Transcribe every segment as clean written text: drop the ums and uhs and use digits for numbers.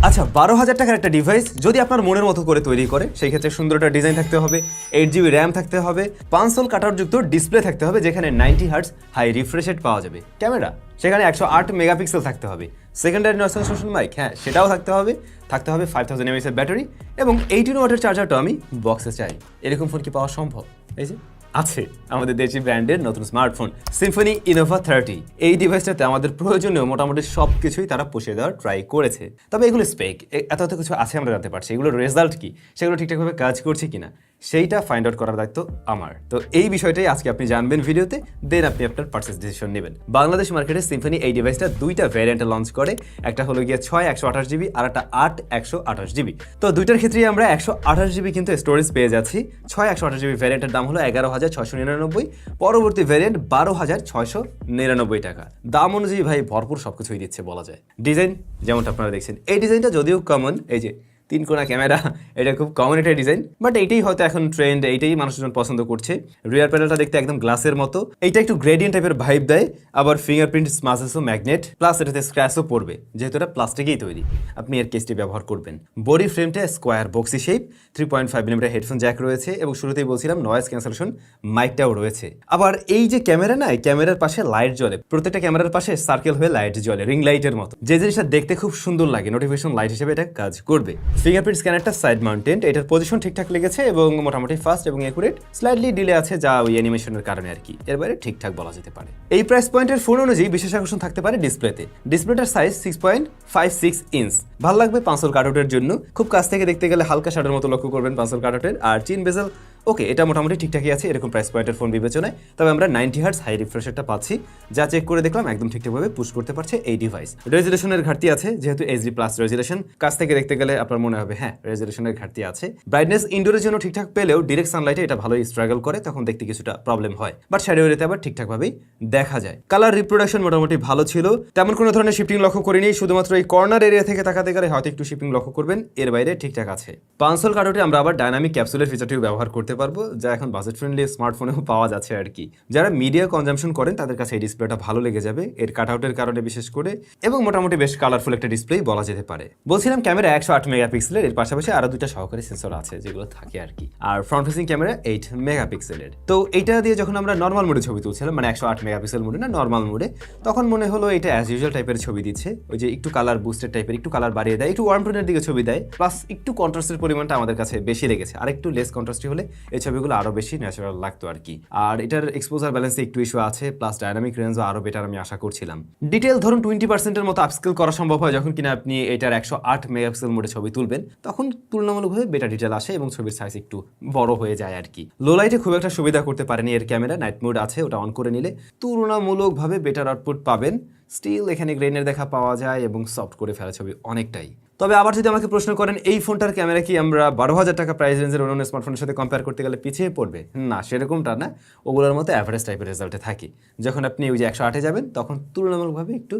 আচ্ছা 12,000 টাকার একটা ডিভাইস যদি আপনার মনের মতো করে তৈরি করে সেই ক্ষেত্রে সুন্দর একটা ডিজাইন থাকতে হবে, 8GB র্যাম থাকতে হবে, 5 কাটআউট যুক্ত ডিসপ্লে থাকতে হবে যেখানে 90 হার্টজ হাই রিফ্রেশ রেট পাওয়া যাবে, ক্যামেরা সেখানে 108 মেগাপিক্সেল থাকতে হবে, সেকেন্ডারি নয়েজ ক্যান্সেলেশন মাইক হ্যাঁ সেটাও থাকতে হবে 5000 mAh এর ব্যাটারি এবং 18 ওয়াটের চার্জারটা আমি বক্সে চাই। এরকম ফোন কি পাওয়া সম্ভব? এই যে আছে আমাদের দেশি ব্র্যান্ডের নতুন স্মার্টফোন সিম্ফনি ইনোভা 30। এই ডিভাইসটাতে আমাদের প্রয়োজনীয় মোটামুটি সব কিছুই তারা পুষিয়ে দেওয়ার ট্রাই করেছে। তবে এগুলো স্পেক এত কিছু আছে আমরা জানতে পারছি, এগুলোর রেজাল্ট কি, সেগুলো ঠিকঠাকভাবে কাজ করছে কিনা সেইটা ফাইন্ড আউট করার দায়িত্ব আমার। তো এই বিষয়টাই আজকে আপনি জানবেন ভিডিওতে, দেন আপনি আপনার পারচেস ডিসিশন নেবেন। বাংলাদেশ মার্কেটে সিম্ফনি এই ডিভাইসটা দুইটা ভ্যারিয়েন্টে লঞ্চ করে, একটা হলো গিয়ে 6 128GB আর একটা 8 128GB। তো দুইটার ক্ষেত্রেই আমরা 128GB কিন্তু স্টোরেজ পেয়ে যাচ্ছি। 6 128GB ভ্যারিয়েন্টের দাম হলো 11,699, পরবর্তী ভ্যারিয়েন্ট 12,699 টাকা। দাম অনুযায়ী ভাই ভরপুর সবকিছুই দিচ্ছে বলা যায়। ডিজাইন যেমনটা আপনারা দেখছেন, এই ডিজাইনটা যদিও কমন, এই যে 3 কোণা ক্যামেরা, এটা খুব কমন একটা ডিজাইন, বাট এইটাই হয়তো এখন ট্রেন্ড, এইটাই মানুষজন পছন্দ করছে। রিয়ার প্যানেলটা দেখতে একদম গ্লাসের মতো, এইটা একটু গ্রেডিয়েন্ট টাইপের ভাইব দেয়, আবার ফিঙ্গারপ্রিন্ট স্মাসেসও ম্যাগনেট, প্লাস এটাতে স্ক্র্যাচও পড়বে যেহেতু এটা প্লাস্টিকেই তৈরি, আপনি এর কেসটি ব্যবহার করবেন। বডি ফ্রেমটা square boxy shape, 3.5mm headphone jack রয়েছে এবং শুরুতেই বলছিলাম নয়েজ ক্যান্সেলেশন মাইকটাও রয়েছে। আবার এই যে ক্যামেরা না, ক্যামেরার পাশে লাইট জ্বলে, প্রত্যেকটা ক্যামেরার পাশে সার্কেল হয়ে লাইট জ্বলে রিং লাইটের মতো, যে জিনিসটা দেখতে খুব সুন্দর লাগে, নোটিফিকেশন লাইট হিসেবে এটা কাজ করবে। ফিঙ্গারপ্রিন্ট স্ক্যানারটা সাইড মাউন্টেড, এটার পজিশন ঠিকঠাক লেগেছে এবং মোটামুটি ফাস্ট এবং অ্যাকুরেট, স্লাইডলি ডিলে আছে যা ওই অ্যানিমেশনের কারণে আর কি, এর বাইরে ঠিকঠাক বলা যেতে পারে। এই প্রাইস পয়েন্টের ফোন অনুযায়ী বিশেষ আকর্ষণ থাকতে পারে ডিসপ্লেতে। ডিসপ্লেটার সাইজ 6.56 ইঞ্চ, ভালো লাগবে পাঁচল কাটআউটের জন্য, খুব কাছ থেকে দেখতে গেলে হালকা শাডোর মতো লক্ষ্য করবেন পাঁচল কাটআউটের। আর চিন বেজেল ওকে, এটা মোটামুটি ঠিকঠাকই আছে এরকম প্রাইস পয়েন্টের ফোন বিবেচনায়। তবে আমরা 90 হার্টজ হাই রিফ্রেশটা পাচ্ছি, যা চেক করে দেখলাম একদম ঠিকঠাকভাবে পুশ করতে পারছে এই ডিভাইস। রেজুলেশনের ঘাটতি আছে যেহেতু এইচডি প্লাস রেজুলেশন, কাছ থেকে দেখতে গেলে আপনার মনে হবে হ্যাঁ রেজুলেশনের ঘাটতি আছে। ব্রাইটনেস ইনডোরের জন্য ঠিকঠাক পেলেও ডিরেক্ট সানলাইটে এটা ভালোই স্ট্রাগল করে, তখন দেখতে কিছুটা প্রবলেম হয়, বাট শ্যাডো এরিয়াতে আবার ঠিকঠাকভাবেই দেখা যায়। কালার রিপ্রোডাকশন মোটামুটি ভালো ছিল, তেমন কোনো ধরনের শিফটিং লক্ষ্য করিনি, শুধুমাত্র এই কর্নার এরিয়া থেকে তাকাতে গেলে হয়তো একটু শিফটিং লক্ষ্য করবেন, এর বাইরে ঠিকঠাক আছে। পাঁচল কাটআউটে আমরা আবার ডাইনামিক ক্যাপসুলের ফিচারটিও ব্যবহার করতে পারবো, যা এখন বাজেট ফ্রেন্ডলি স্মার্টফোনেও পাওয়া যাচ্ছে আর কি। যারা মিডিয়া কনজাম্পশন করেন তাদের কাছে এই ডিসপ্লেটা ভালো লেগে যাবে এর কাটআউটের কারণে বিশেষ করে, এবং মোটামুটি বেশ কালারফুল একটা ডিসপ্লে বলা যেতে পারে। বলছিলাম ক্যামেরা 108 মেগাপিক্সেলের, এর পাশাপাশি আরো দুইটা সহকারী সেন্সর আছে যেগুলো থাকে আর কি, আর ফ্রন্ট ফেসিং ক্যামেরা 8 মেগাপিক্সেলের। তো এইটা দিয়ে যখন আমরা নর্মাল মোডে ছবি তুলছিলাম, মানে 108 মেগাপিক্সেল মোডে না নর্মাল মোডে, তখন মনে হলো এটা অ্যাজ ইউজুয়াল টাইপের ছবি দিচ্ছে, ওই যে একটু কালার বুস্টেড টাইপের, একটু কালার বাড়িয়ে দেয়, একটু ওয়ার্ম টোনের দিকে ছবি দেয়, প্লাস একটু কন্ট্রাস্টের পরিমাণটা আমাদের কাছে বেশি লেগেছে, আর একটু লেস কন্ট্রাস্টি হলে এই ছবিগুলো আরো বেশি ন্যাচারাল লাগতো আর কি। আর এটার এক্সপোজার ব্যালেন্সে একটু ইস্যু আছে, প্লাস ডাইনামিক রেঞ্জও আরো বেটার আমি আশা করছিলাম। ডিটেল ধরুন 20%-এর মতো আপস্কেল করা সম্ভব হয় যখন কিনা আপনি এটার 108 মেগাপিক্সেল মোডে ছবি তুলবেন, তখন তুলনামূলকভাবে বেটার ডিটেল আসে এবং ছবির সাইজ একটু বড় হয়ে যায় আর কি। লো লাইটে খুব একটা সুবিধা করতে পারেনি এর ক্যামেরা, নাইট মোড আছে ওটা অন করে নিলে তুলনামূলকভাবে বেটার আউটপুট পাবেন। স্টিল এখানে গ্রেনের দেখা পাওয়া যায় এবং সফট করে ফেলা ছবি অনেকটাই। তবে আবার যদি আমাকে প্রশ্ন করেন এই ফোনটার ক্যামেরা কি আমরা 12,000 টাকা প্রাইস রেঞ্জের অন্যান্য স্মার্টফোনের সাথে কম্পেয়ার করতে গেলে পিছিয়ে পড়বে? না, সেরকমটা না, ওগুলোর মতো অ্যাভারেজ টাইপের রেজাল্টে থাকে। যখন আপনি ওই যে 108-এ যাবেন তখন তুলনামূলকভাবে একটু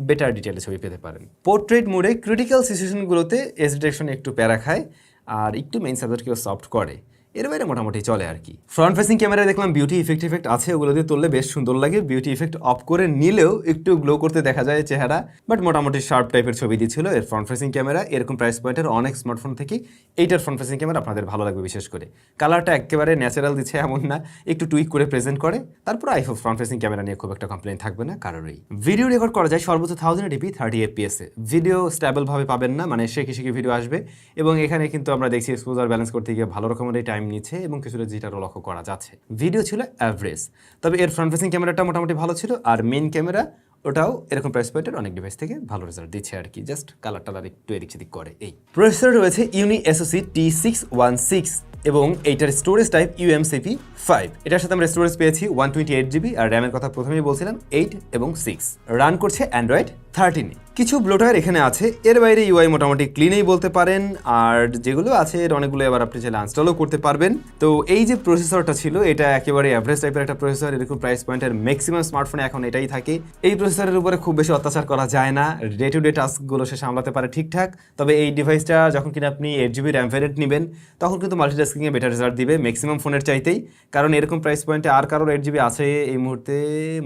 বেটার ডিটেলে ছবি পেতে পারেন। পোর্ট্রেট মোডে ক্রিটিক্যাল সিচুয়েশনগুলোতে এজ ডিটেকশন একটু প্যারা খায় আর একটু মেইন সাবজেক্টকেও সফট করে, এর বাইরে মোটামুটি চলে আর কি। ফ্রন্ট ফেসিং ক্যামেরায় দেখলাম বিউটি ইফেক্ট আছে, ওগুলো দিয়ে তুললে বেশ সুন্দর লাগে, বিউটি ইফেক্ট অফ করে নিলেও একটু গ্লো করতে দেখা যায় চেহারা, বাট মোটামুটি শার্প টাইপের ছবি দিচ্ছিল এর ফ্রন্ট ফেসিং ক্যামেরা। এরকম প্রাইস পয়েন্টের অনেক স্মার্টফোন থেকে এইটার ফ্রন্ট ফেসিং ক্যামেরা আপনাদের ভালো লাগবে, বিশেষ করে কালারটা একেবারে ন্যাচারাল দিচ্ছে এমন না, একটু টুইক করে প্রেজেন্ট করে। তারপর আইফোন ফ্রন্ট ফেসিং ক্যামেরা নিয়ে খুব একটা কমপ্লেন থাকবে না কারোরই। ভিডিও রেকর্ড করা যায় সর্বোচ্চ 1080p 30 fps এ, ভিডিও স্টেবল ভাবে পাবেন না, মানে শেখে ভিডিও আসবে, এবং এখানে কিন্তু আমরা দেখছি এক্সপোজার ব্যালেন্স করতে গিয়ে ভালো রকমের টাইম নিচ্ছে এবং কিছু যেটারও লক্ষ্য করা যাচ্ছে। ভিডিও ছিল অ্যাভারেজ, তবে এর ফ্রন্ট ফেসিং ক্যামেরাটা মোটামুটি ভালো ছিল, আর মেইন ক্যামেরা ওটাও এরকম প্রাইস পয়েন্টের অনেক ডিভাইস থেকে ভালো রেজাল্ট দিচ্ছে আর কি, জাস্ট কালার টালার একটু এদিক সেদিক করে। এই প্রসেসর রয়েছে ইউনি SoC T616 এবং এইটার স্টোরেজ টাইপ UMCP 5। এটার সাথে আমরা স্টোরেজ পেয়েছি 128GB, আর র্যামের কথা প্রথমেই বলছিলাম 8 এবং 6। রান করছে অ্যান্ড্রয়েড 13। কিছু ব্লোটার এখানে আছে, এর বাইরে UI মোটামুটি ক্লিনেই বলতে পারেন, আর যেগুলো আছে এর অনেকগুলো এবার আপনি চাইলে আনস্টলও করতে পারবেন। তো এই যে প্রসেসরটা ছিল এটা একেবারে অ্যাভারেজ টাইপের একটা প্রসেসর, এরকম প্রাইস পয়েন্টের ম্যাক্সিমাম স্মার্টফোনে এখন এটাই থাকে। এই প্রসেসরের উপরে খুব বেশি অত্যাচার করা যায় না, ডে টু ডে টাস্কগুলো সে সামলাতে পারে ঠিকঠাক। তবে এই ডিভাইসটা যখন কিনা আপনি 8GB র্যাম ভ্যারিয়েন্ট নেবেন তখন কিন্তু মাল্টিটাস্কিংয়ে বেটার রেজাল্ট দিবে ম্যাক্সিমাম ফোনের চাইতেই, কারণ এরকম প্রাইস পয়েন্টে আর কারোর 8GB আছে এই মুহূর্তে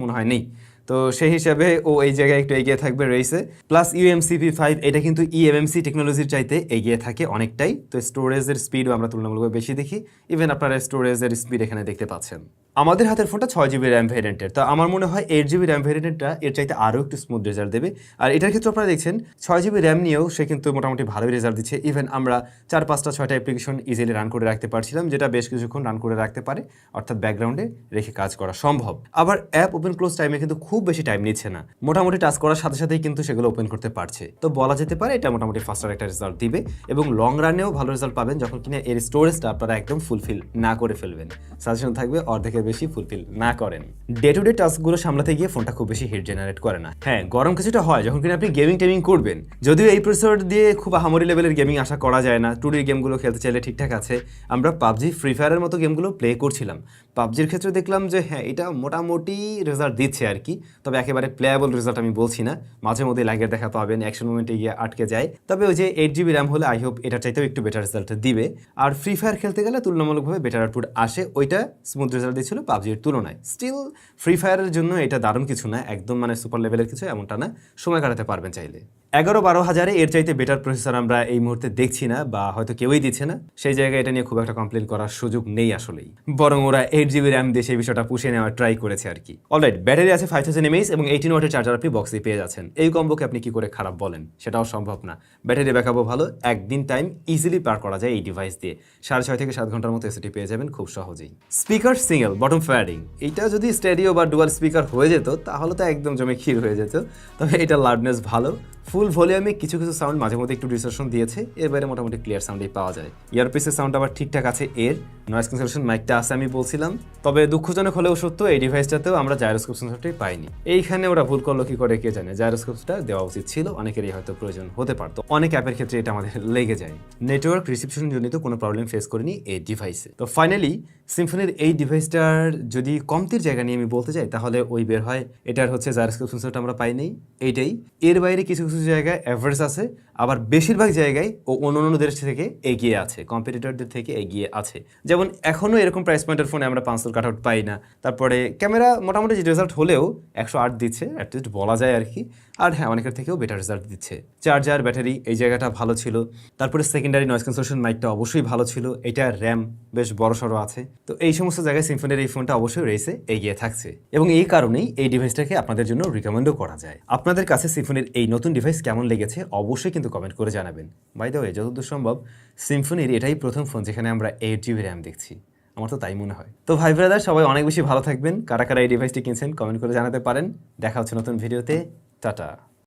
মনে হয় নেই। তো সেই হিসাবে ও এই জায়গায় একটু এগিয়ে থাকবে রেসে। প্লাস UMCP5 এটা কিন্তু eMMC টেকনোলজির চাইতে এগিয়ে থাকে অনেকটাই। তো স্টোরেজের স্পিডও আমরা তুলনামূলকভাবে বেশি দেখি, ইভেন আপনারা স্টোরেজের স্পিড এখানে দেখতে পাচ্ছেন। আমাদের হাতের ফোনটা 6GB র্যাম ভ্যারিয়েন্টের, তো আমার মনে হয় 8GB র্যাম ভ্যারিয়েন্টটা এর চাইতে আরও একটু স্মুথ রেজাল্ট দেবে। আর এটার ক্ষেত্রে আপনারা দেখছেন 6GB র্যাম নিয়েও সে কিন্তু মোটামুটি ভালোই রেজাল্ট দিচ্ছে। ইভেন আমরা 4-5-6টা অ্যাপ্লিকেশন ইজিলি রান করে রাখতে পারছিলাম, যেটা বেশ কিছুক্ষণ রান করে রাখতে পারে, অর্থাৎ ব্যাকগ্রাউন্ডে রেখে কাজ করা সম্ভব। আবার অ্যাপ ওপেন ক্লোজ টাইমে কিন্তু খুব বেশি টাইম নিচ্ছে না, মোটামুটি টাচ করার সাথে সাথেই কিন্তু সেগুলো ওপেন করতে পারছে। তো বলা যেতে পারে এটা মোটামুটি ফাস্টার একটা রেজাল্ট দিবে এবং লং রানেও ভালো রেজাল্ট পাবেন যখন কিনা এর স্টোরেজটা আপনারা একদম ফুলফিল না করে ফেলবেন। সাজেশন থাকবে অর্ধেকের বেশি ফুলফিল না করেন। ডে টু ডে টাস্কগুলো সামলাতে গিয়ে ফোনটা খুব বেশি হিট জেনারেট করে না। হ্যাঁ, গরম কিছুটা হয় যখন কিনা আপনি গেমিং টেমিং করবেন, যদিও এই প্রসেসর দিয়ে খুব আহামরি লেভেলের গেমিং আশা করা যায় না। 2D গেমগুলো খেলতে চাইলে ঠিকঠাক আছে। আমরা পাবজি, ফ্রি ফায়ারের মতো গেমগুলো প্লে করছিলাম। পাবজির ক্ষেত্রে দেখলাম যে হ্যাঁ, এটা মোটামুটি রেজাল্ট দিচ্ছে আর কি, তবে একেবারে প্লেয়াবল রেজাল্ট আমি বলছি না। মাঝে মধ্যে ল্যাগের দেখা পাবেন, অ্যাকশন মুভমেন্টে গিয়ে আটকে যায়। তবে ওই যে 8GB র্যাম হলে আই হোপ এটার চাইতেও একটু বেটার রেজাল্ট দিবে। আর ফ্রি ফায়ার খেলতে গেলে তুলনামূলকভাবে বেটার আউটপুট আসে, ওইটা স্মুথ রেজাল্ট দিচ্ছিল পাবজির তুলনায়। স্টিল ফ্রি ফায়ারের জন্য এটা দারুণ কিছু না, একদম মানে সুপার লেভেলের কিছু এমনটা না, সময় কাটাতে পারবেন চাইলে। 11-12 হাজারে এর চাইতে বেটার প্রসেসর আমরা এই মুহূর্তে দেখছি না, বা হয়তো কেউই দিচ্ছে না। সেই জায়গায় এটা নিয়ে খুব একটা কমপ্লেন করার সুযোগ নেই আসলেই, বরং ওরা 8GB র্যাম দিয়ে সেই বিষয়টা পুষিয়ে নেওয়ার ট্রাই করেছে আর কি। অলরাইট, ব্যাটারি আছে 5000 mAh এবং 18 ওয়াটের চার্জার আপনি বক্সে পেয়ে যাচ্ছেন। এই কম্বোকে আপনি কি করে খারাপ বলেন? সেটাও সম্ভব না। ব্যাটারি ব্যাকআপও ভালো, একদিন টাইম ইজিলি পার করা যায় এই ডিভাইস দিয়ে। 6.5 থেকে 7 ঘন্টার মতো এসএটি পেয়ে যাবেন খুব সহজেই। স্পিকার সিঙ্গেল বটম ফ্যাডিং, এটা যদি স্টেরিও বা ডুয়াল স্পিকার হয়ে যেত তাহলে তো একদম জমে ক্ষীর হয়ে যেত। তবে এটা লাউডনেস ভালো, ফুল ভলিউমে কিছু কিছু সাউন্ড মাঝে মধ্যে একটু ডিসটরশন দিয়েছে, এর বাইরে মোটামুটি ক্লিয়ার সাউন্ডই পাওয়া যায়। ইয়ারপিসের সাউন্ড আবার ঠিকঠাক আছে, এর নয়েজ ক্যান্সেলেশন মাইকটা আছে আমি বলছিলাম। তবে দুঃখজনক হলেও সত্য, এই ডিভাইসটাতেও আমরা জাইরোস্কোপ সেন্সরটাই পাইনি। এইখানে ওরা ভুল করলো কি করে কে জানে, জাইরোস্কোপটা দেওয়া উচিত ছিল, অনেকেরই হয়তো প্রয়োজন হতে পারতো। অনেক অ্যাপের ক্ষেত্রে এটা আমাদের লেগে যায়। নেটওয়ার্ক রিসিপশন জনিত কোনো প্রবলেম ফেস করিনি এই ডিভাইসে। তো ফাইনালি সিম্ফনির এই ডিভাইসটার যদি কমতির জায়গা নিয়ে আমি বলতে চাই তাহলে ওই বের হয় এটার হচ্ছে জাইরোস্কোপ সেন্সরটা আমরা পাইনি, এইটাই। এর বাইরে কিছু কিছু জায়গায় অ্যাভারেজ আছে, আবার বেশিরভাগ জায়গায় ও অন্য দেশ থেকে এগিয়ে আছে, কম্পিটিটরদের থেকে এগিয়ে আছে। যেমন এখনও এরকম প্রাইস পয়েন্টের ফোনে আমরা 500 কাট আউট পাই না। তারপরে ক্যামেরা মোটামুটি যে রেজাল্ট হলেও 108 দিচ্ছে, অ্যাটলিস্ট বলা যায় আর কি। আর হ্যাঁ, অনেকের থেকেও বেটার রেজাল্ট দিচ্ছে। চার্জার, ব্যাটারি এই জায়গাটা ভালো ছিল। তারপরে সেকেন্ডারি নয়েজ ক্যান্সেলেশন মাইকটা অবশ্যই ভালো ছিল, এটা র্যাম বেশ বড়সড় আছে। তো এই সমস্ত জায়গায় সিম্ফনির এই ফোনটা অবশ্যই রেসে এগিয়ে থাকছে এবং এই কারণেই এই ডিভাইসটাকে আপনাদের জন্য রিকমেন্ডও করা যায়। আপনাদের কাছে সিম্ফনির এই নতুন ডিভাইস কেমন লেগেছে অবশ্যই কিন্তু কমেন্ট করে জানাবেন। বাই দ্য ওয়ে, যতদূর সম্ভব সিম্ফনির এটাই প্রথম ফোন যেখানে আমরা 8GB র্যাম দেখছি, আমার তো তাই মনে হয়। তো ভাই ব্রাদার, সবাই অনেক বেশি ভালো থাকবেন। কারা কারা এই ডিভাইসটি কিনছেন কমেন্ট করে জানাতে পারেন। দেখা হচ্ছে নতুন ভিডিওতে। টাটা।